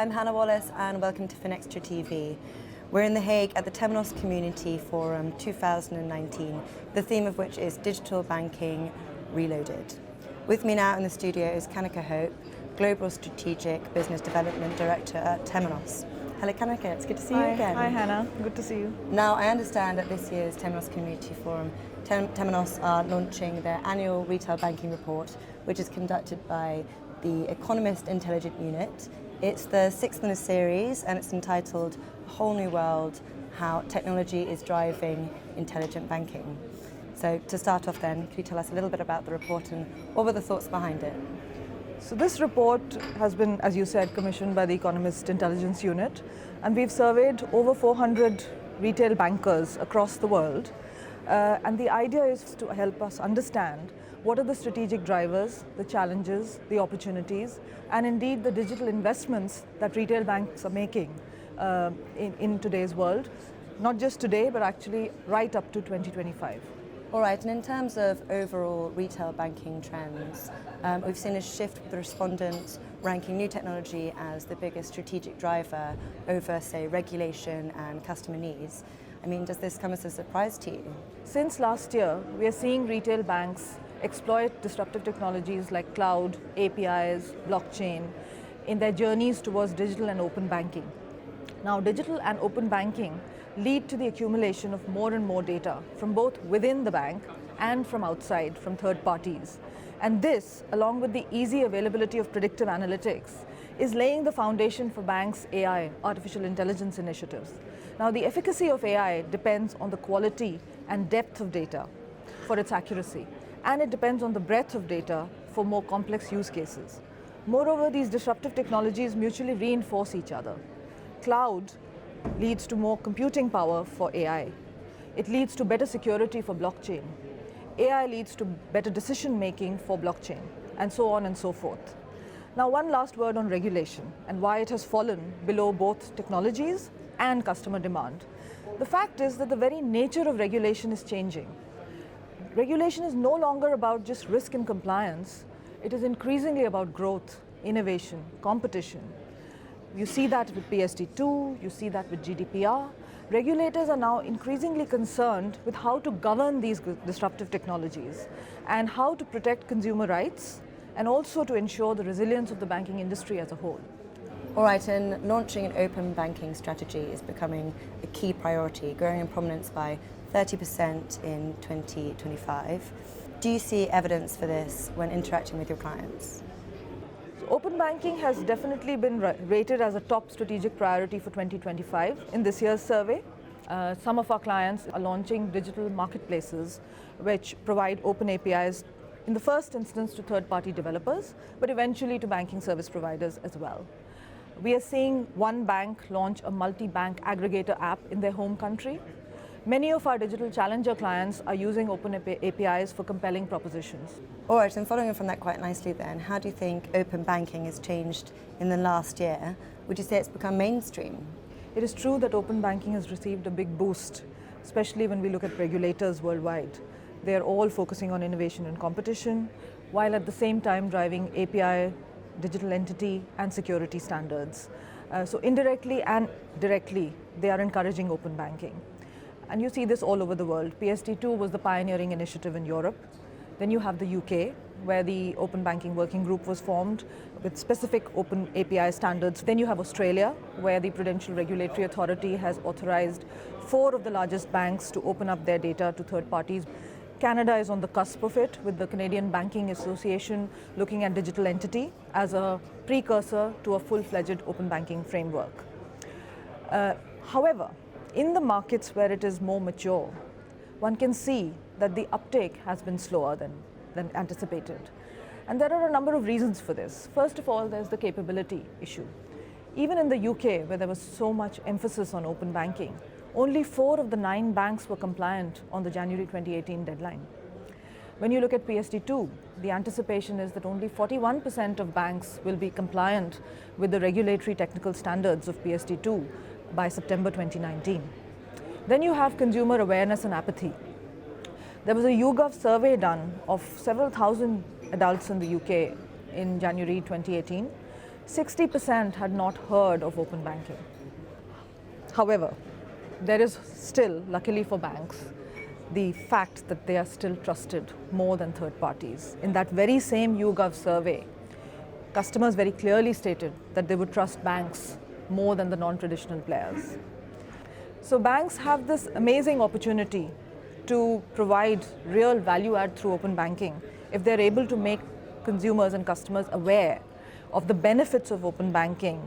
I'm Hannah Wallace and welcome to Finextra TV. We're in The Hague at the Temenos Community Forum 2019, the theme of which is Digital Banking Reloaded. With me now in the studio is Kanika Hope, Global Strategic Business Development Director at Temenos. Hello Kanika, it's good to see you again. Hi Hannah, good to see you. Now I understand at this year's Temenos Community Forum, Temenos are launching their annual retail banking report, which is conducted by the Economist Intelligence Unit. It's the sixth in a series and it's entitled A Whole New World, How Technology is Driving Intelligent Banking. So to start off then, can you tell us a little bit about the report and what were the thoughts behind it? So this report has been, as you said, commissioned by the Economist Intelligence Unit, and we've surveyed over 400 retail bankers across the world. And the idea is to help us understand what are the strategic drivers, the challenges, the opportunities, and indeed the digital investments that retail banks are making in today's world, not just today, but actually right up to 2025. All right, and in terms of overall retail banking trends, we've seen a shift with the respondents ranking new technology as the biggest strategic driver over, say, regulation and customer needs. I mean, does this come as a surprise to you? Since last year, we are seeing retail banks exploit disruptive technologies like cloud, APIs, blockchain in their journeys towards digital and open banking. Now, digital and open banking lead to the accumulation of more and more data from both within the bank and from outside, from third parties. And this, along with the easy availability of predictive analytics, is laying the foundation for banks' AI, artificial intelligence initiatives. Now, the efficacy of AI depends on the quality and depth of data for its accuracy, and it depends on the breadth of data for more complex use cases. Moreover, these disruptive technologies mutually reinforce each other. Cloud leads to more computing power for AI. It leads to better security for blockchain. AI leads to better decision making for blockchain, and so on and so forth. Now, one last word on regulation and why it has fallen below both technologies and customer demand. The fact is that the very nature of regulation is changing. Regulation is no longer about just risk and compliance. It is increasingly about growth, innovation, competition. You see that with PSD2, you see that with GDPR. Regulators are now increasingly concerned with how to govern these disruptive technologies and how to protect consumer rights and also to ensure the resilience of the banking industry as a whole. All right, and launching an open banking strategy is becoming a key priority, growing in prominence by 30% in 2025. Do you see evidence for this when interacting with your clients? Open banking has definitely been rated as a top strategic priority for 2025 in this year's survey. Some of our clients are launching digital marketplaces which provide open APIs in the first instance to third-party developers, but eventually to banking service providers as well. We are seeing one bank launch a multi-bank aggregator app in their home country. Many of our digital challenger clients are using open APIs for compelling propositions. All right, and following on from that quite nicely then, how do you think open banking has changed in the last year? Would you say it's become mainstream? It is true that open banking has received a big boost, especially when we look at regulators worldwide. They are all focusing on innovation and competition, while at the same time driving API, digital entity, and security standards. So indirectly and directly, they are encouraging open banking. And you see this all over the world. PSD2 was the pioneering initiative in Europe. Then you have the UK, where the Open Banking Working Group was formed with specific open API standards. Then you have Australia, where the Prudential Regulatory Authority has authorized 4 of the largest banks to open up their data to third parties. Canada is on the cusp of it, with the Canadian Banking Association looking at digital entity as a precursor to a full-fledged open banking framework. However, in the markets where it is more mature, one can see that the uptake has been slower than anticipated. And there are a number of reasons for this. First of all, there's the capability issue. Even in the UK, where there was so much emphasis on open banking, only 4 of the 9 banks were compliant on the January 2018 deadline. When you look at PSD2, the anticipation is that only 41% of banks will be compliant with the regulatory technical standards of PSD2 by September 2019. Then you have consumer awareness and apathy. There was a YouGov survey done of several thousand adults in the UK in January 2018. 60% had not heard of open banking. However, there is still, luckily for banks, the fact that they are still trusted more than third parties. In that very same YouGov survey, customers very clearly stated that they would trust banks more than the non-traditional players. So banks have this amazing opportunity to provide real value add through open banking if they're able to make consumers and customers aware of the benefits of open banking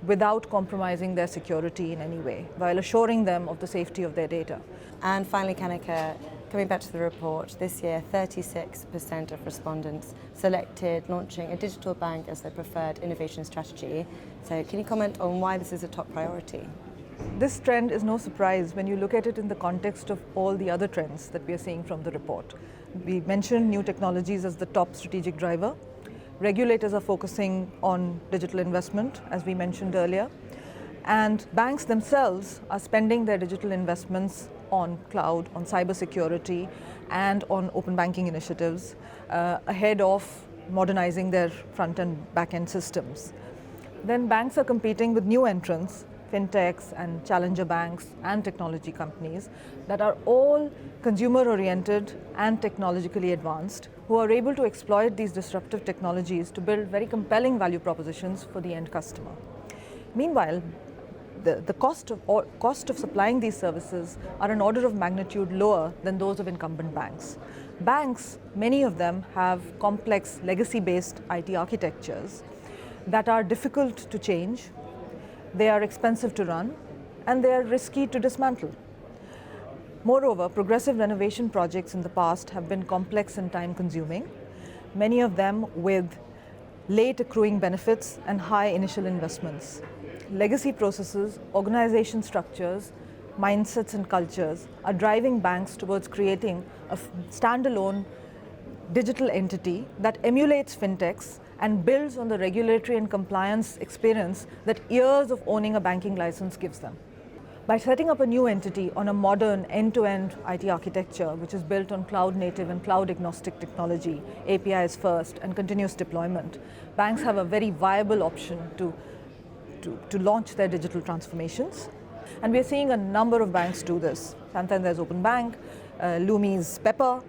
without compromising their security in any way, while assuring them of the safety of their data. And finally, Kanika, coming back to the report, this year 36% of respondents selected launching a digital bank as their preferred innovation strategy. So can you comment on why this is a top priority? This trend is no surprise when you look at it in the context of all the other trends that we are seeing from the report. We mentioned new technologies as the top strategic driver. Regulators are focusing on digital investment, as we mentioned earlier. And banks themselves are spending their digital investments on cloud, on cybersecurity, and on open banking initiatives ahead of modernizing their front and back end systems. Then banks are competing with new entrants, fintechs and challenger banks and technology companies that are all consumer-oriented and technologically advanced, who are able to exploit these disruptive technologies to build very compelling value propositions for the end customer. Meanwhile, the cost of supplying these services are an order of magnitude lower than those of incumbent banks. Banks, many of them, have complex legacy-based IT architectures that are difficult to change, they are expensive to run, and they are risky to dismantle. Moreover, progressive renovation projects in the past have been complex and time-consuming, many of them with late accruing benefits and high initial investments. Legacy processes, organization structures, mindsets and cultures are driving banks towards creating a standalone digital entity that emulates fintechs and builds on the regulatory and compliance experience that years of owning a banking license gives them. By setting up a new entity on a modern end-to-end IT architecture, which is built on cloud-native and cloud-agnostic technology, APIs first, and continuous deployment, banks have a very viable option to launch their digital transformations. And we're seeing a number of banks do this. Santander's Open Bank, Lumi's Pepper,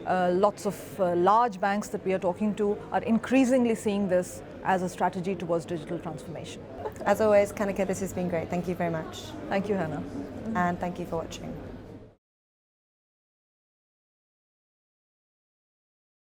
lots of large banks that we are talking to are increasingly seeing this as a strategy towards digital transformation. As always, Kanika, this has been great. Thank you very much. Thank you, Hannah. And thank you for watching.